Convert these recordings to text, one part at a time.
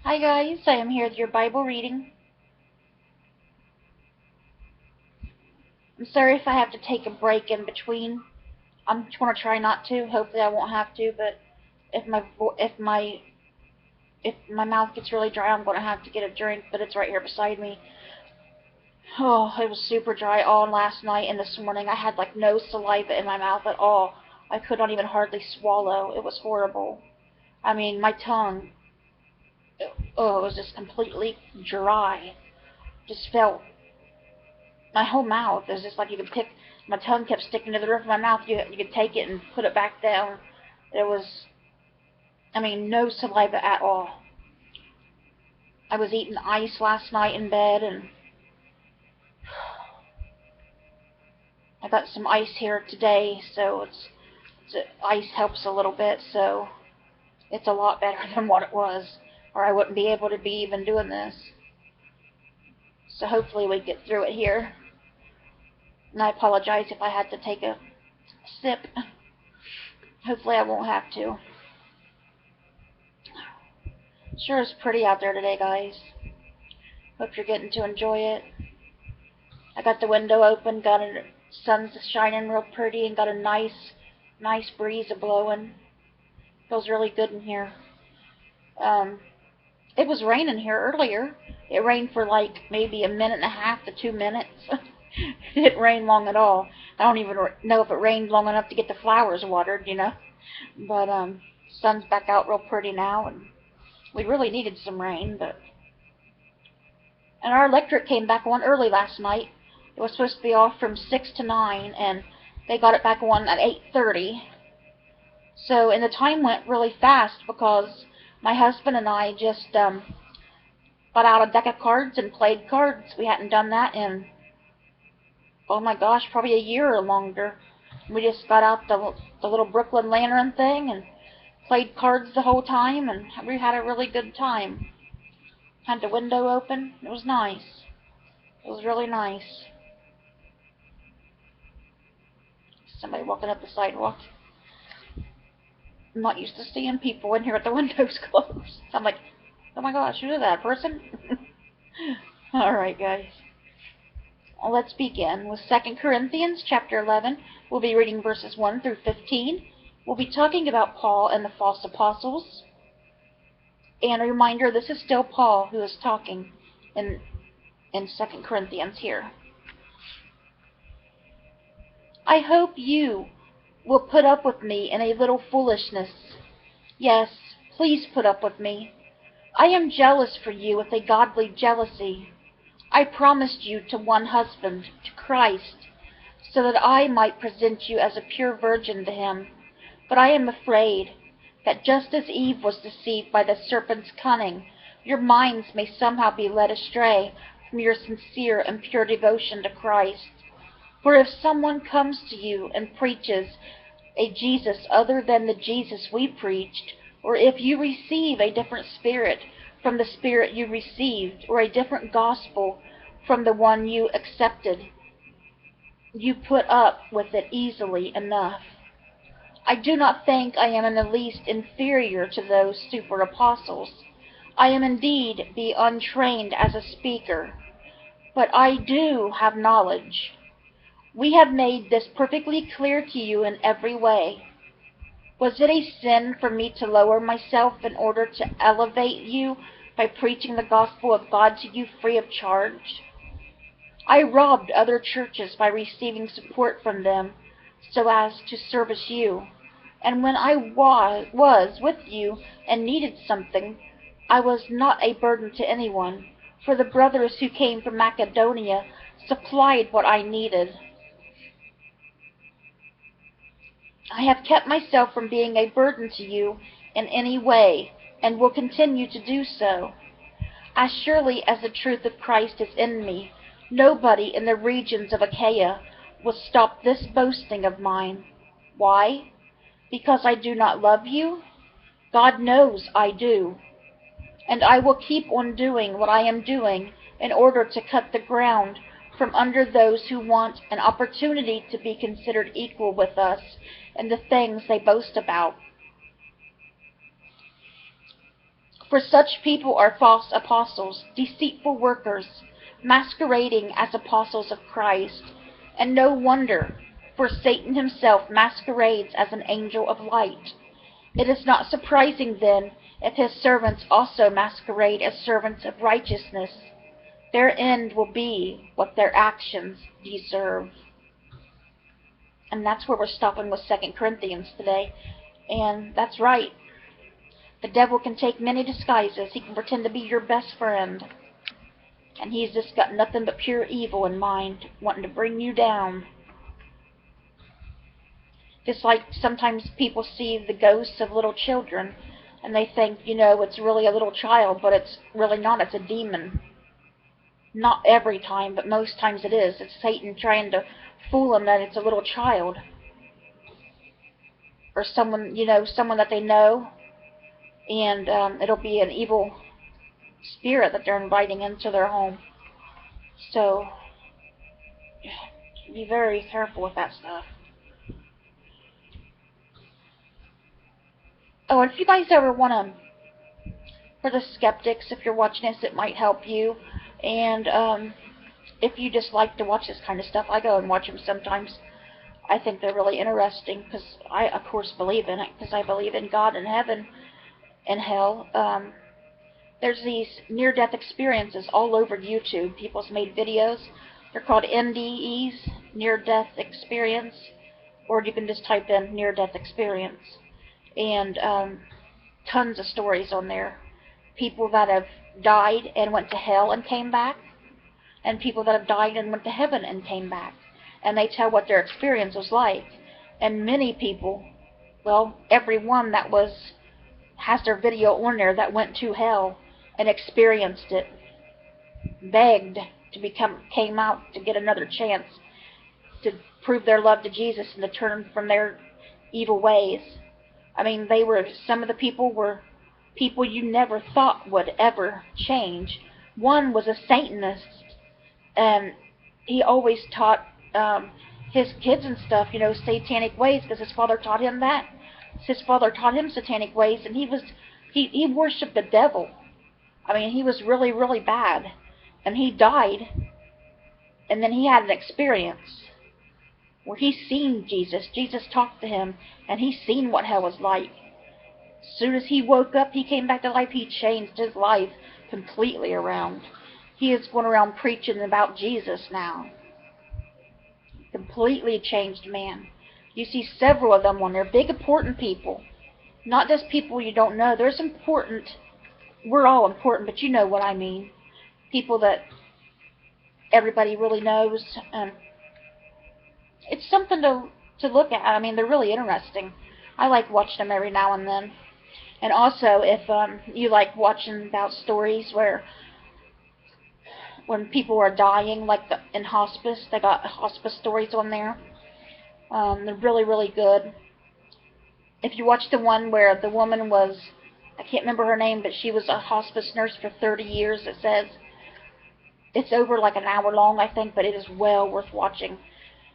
Hi guys, I am here with your Bible reading. I'm sorry if I have to take a break in between. I'm just going to try not to. Hopefully I won't have to, but if my mouth gets really dry, I'm going to have to get a drink, but it's right here beside me. Oh, it was super dry all last night and this morning. I had like no saliva in my mouth at all. I could not even hardly swallow. It was horrible. I mean, my tongue, it was just completely dry. Just felt my whole mouth is just like you could pick. My tongue kept sticking to the roof of my mouth. You could take it and put it back down. There was, I mean, no saliva at all. I was eating ice last night in bed, and I got some ice here today, so ice helps a little bit. So it's a lot better than what it was, or I wouldn't be able to be even doing this. So hopefully we get through it here. And I apologize if I had to take a sip. Hopefully I won't have to. Sure is pretty out there today, guys. Hope you're getting to enjoy it. I got the window open, sun's shining real pretty, and got a nice breeze a-blowing. Feels really good in here. It was raining here earlier. It rained for like maybe a minute and a half to 2 minutes. It didn't rain long at all. I don't even know if it rained long enough to get the flowers watered. But sun's back out real pretty now, and we really needed some rain, and our electric came back on early last night. It was supposed to be off from 6 to 9, and they got it back on at 8:30. And the time went really fast because my husband and I just got out a deck of cards and played cards. We hadn't done that in, oh my gosh, probably a year or longer. We just got out the little Brooklyn Lantern thing and played cards the whole time, and we had a really good time. Had the window open. It was nice. It was really nice. Somebody walking up the sidewalk. I'm not used to seeing people in here with the windows closed. I'm like, oh my gosh, who is that person? Alright, guys. Well, let's begin with 2 Corinthians chapter 11. We'll be reading verses 1 through 15. We'll be talking about Paul and the false apostles. And a reminder, this is still Paul who is talking in 2 Corinthians here. I hope you will put up with me in a little foolishness. Yes, please put up with me. I am jealous for you with a godly jealousy. I promised you to one husband, to Christ, so that I might present you as a pure virgin to him. But I am afraid that just as Eve was deceived by the serpent's cunning, your minds may somehow be led astray from your sincere and pure devotion to Christ. For if someone comes to you and preaches a Jesus other than the Jesus we preached, or if you receive a different spirit from the spirit you received, or a different gospel from the one you accepted, you put up with it easily enough. I do not think I am in the least inferior to those super apostles. I am indeed be untrained as a speaker, but I do have knowledge. We have made this perfectly clear to you in every way. Was it a sin for me to lower myself in order to elevate you by preaching the gospel of God to you free of charge? I robbed other churches by receiving support from them so as to service you. And when I was with you and needed something, I was not a burden to anyone, for the brothers who came from Macedonia supplied what I needed. I have kept myself from being a burden to you in any way, and will continue to do so. As surely as the truth of Christ is in me, nobody in the regions of Achaia will stop this boasting of mine. Why? Because I do not love you? God knows I do. And I will keep on doing what I am doing in order to cut the ground from under those who want an opportunity to be considered equal with us in the things they boast about. For such people are false apostles, deceitful workers, masquerading as apostles of Christ. And no wonder, for Satan himself masquerades as an angel of light. It is not surprising, then, if his servants also masquerade as servants of righteousness. Their end will be what their actions deserve. And that's where we're stopping with 2 Corinthians today. And that's right. The devil can take many disguises. He can pretend to be your best friend. And he's just got nothing but pure evil in mind, wanting to bring you down. Just like sometimes people see the ghosts of little children, and they think, it's really a little child, but it's really not. It's a demon. Not every time, but most times it is. It's Satan trying to fool them that it's a little child. Or someone that they know, and it'll be an evil spirit that they're inviting into their home. So, be very careful with that stuff. Oh, and if you guys ever want to, for the skeptics, if you're watching this, it might help you. And if you just like to watch this kind of stuff, I go and watch them sometimes. I think they're really interesting because I, of course, believe in it because I believe in God and heaven and hell. There's these near-death experiences all over YouTube. People's made videos. They're called NDEs, near-death experience, or you can just type in near-death experience. And tons of stories on there. People that have died and went to hell and came back, and people that have died and went to heaven and came back. And they tell what their experience was like. And many people, well, everyone that has their video on there that went to hell and experienced it, begged to came out to get another chance to prove their love to Jesus and to turn from their evil ways. I mean, some of the people were people you never thought would ever change. One was a Satanist, and he always taught his kids and stuff, satanic ways, because his father taught him that. His father taught him satanic ways, and he worshipped the devil. I mean, he was really, really bad. And he died, and then he had an experience where he seen Jesus. Jesus talked to him, and he seen what hell was like. As soon as he woke up, he came back to life. He changed his life completely around. He is going around preaching about Jesus now. Completely changed man. You see several of them on there. Big, important people. Not just people you don't know. There's important. We're all important, but you know what I mean. People that everybody really knows. It's something to look at. I mean, they're really interesting. I like watching them every now and then. And also, if you like watching about stories where when people are dying, like in hospice, they got hospice stories on there. They're really, really good. If you watch the one where the woman was, I can't remember her name, but she was a hospice nurse for 30 years, it says. It's over like an hour long, I think, but it is well worth watching.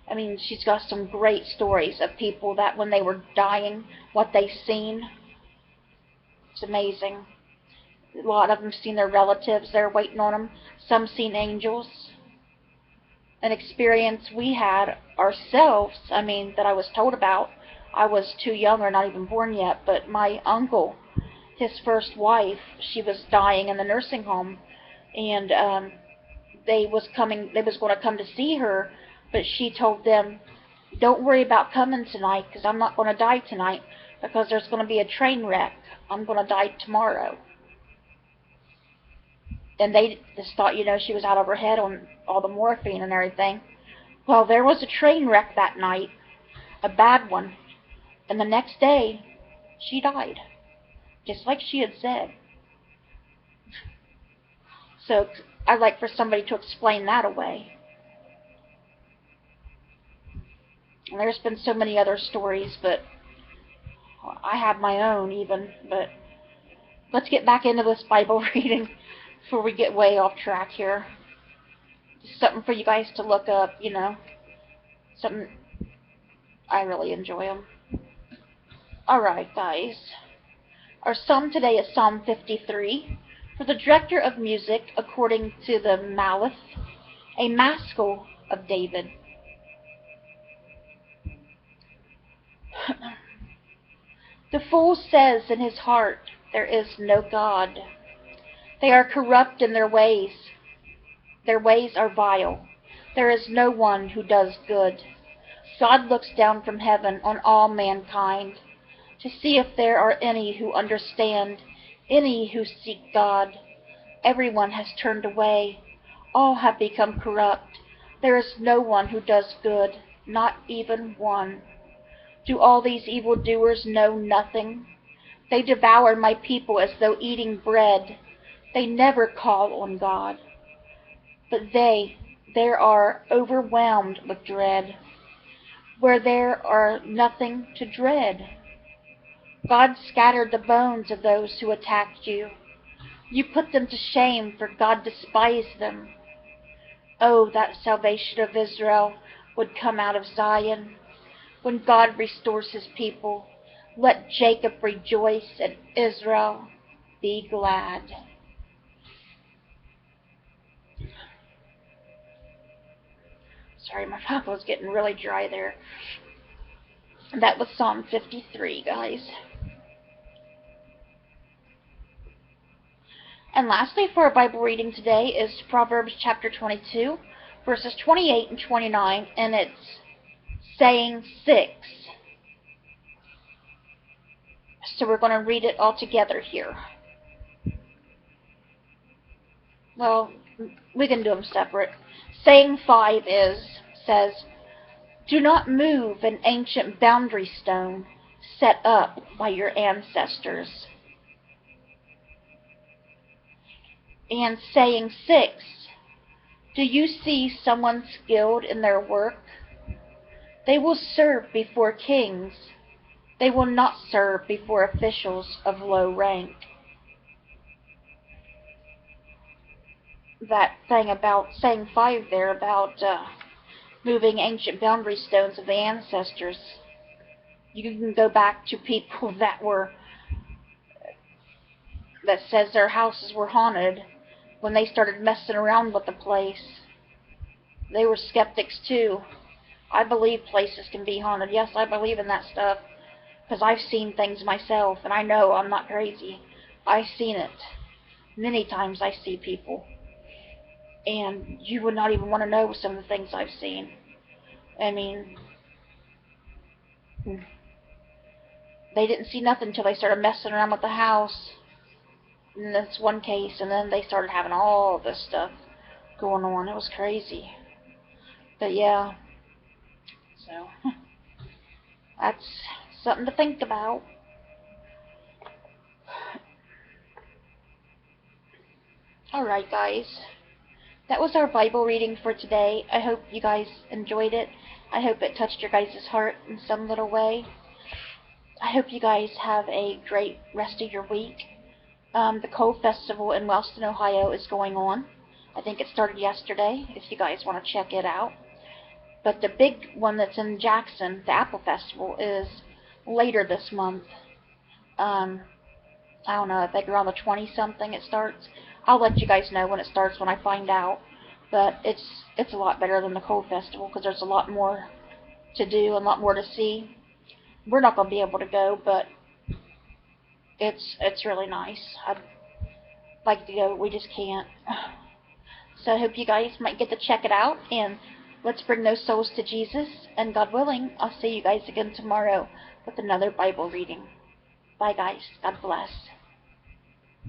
I mean, she's got some great stories of people that when they were dying, what they seen. It's amazing. A lot of them seen their relatives there waiting on them. Some seen angels. An experience we had ourselves, that I was told about. I was too young or not even born yet, but my uncle, his first wife, she was dying in the nursing home, and they was going to come to see her, but she told them, don't worry about coming tonight, because I'm not going to die tonight, because there's going to be a train wreck. I'm going to die tomorrow. And they just thought, she was out of her head on all the morphine and everything. Well, there was a train wreck that night, a bad one, and the next day, she died, just like she had said. So I'd like for somebody to explain that away. And there's been so many other stories, but I have my own even. But let's get back into this Bible reading before we get way off track here. Just something for you guys to look up, Something, I really enjoy them. Alright, guys. Our psalm today is Psalm 53. For the director of music, according to the Maleth, a maskil of David. The fool says in his heart, there is no God. They are corrupt in their ways. Their ways are vile. There is no one who does good. God looks down from heaven on all mankind to see if there are any who understand, any who seek God. Everyone has turned away. All have become corrupt. There is no one who does good, not even one. Do all these evildoers know nothing? They devour my people as though eating bread. They never call on God. But they are overwhelmed with dread, where there are nothing to dread. God scattered the bones of those who attacked you. You put them to shame, for God despised them. Oh, that salvation of Israel would come out of Zion. When God restores his people, let Jacob rejoice and Israel be glad. Sorry, my mouth was getting really dry there. That was Psalm 53, guys. And lastly, for our Bible reading today is Proverbs chapter 22, verses 28 and 29, and it's saying 6. So we're going to read it all together here. Well, we can do them separate. Saying 5 says, do not move an ancient boundary stone set up by your ancestors. And saying 6, do you see someone skilled in their work? They will serve before kings. They will not serve before officials of low rank. That thing about saying 5 there about moving ancient boundary stones of the ancestors. You can go back to people that says their houses were haunted. When they started messing around with the place, they were skeptics too. I believe places can be haunted. Yes, I believe in that stuff, because I've seen things myself, and I know I'm not crazy. I've seen it. Many times I see people, and you would not even want to know some of the things I've seen. I mean, they didn't see nothing until they started messing around with the house. In this one case, and then they started having all this stuff going on. It was crazy. But yeah, so that's something to think about. Alright, guys. That was our Bible reading for today. I hope you guys enjoyed it. I hope it touched your guys' heart in some little way. I hope you guys have a great rest of your week. The Coal Festival in Wellston, Ohio is going on. I think it started yesterday, if you guys want to check it out. But the big one that's in Jackson, the Apple Festival, is later this month. I don't know, I think around the 20-something it starts. I'll let you guys know when it starts when I find out. But it's a lot better than the Coal Festival, because there's a lot more to do and a lot more to see. We're not going to be able to go, but it's really nice. I'd like to go, we just can't. So I hope you guys might get to check it out, and let's bring those souls to Jesus, and God willing, I'll see you guys again tomorrow with another Bible reading. Bye guys. God bless.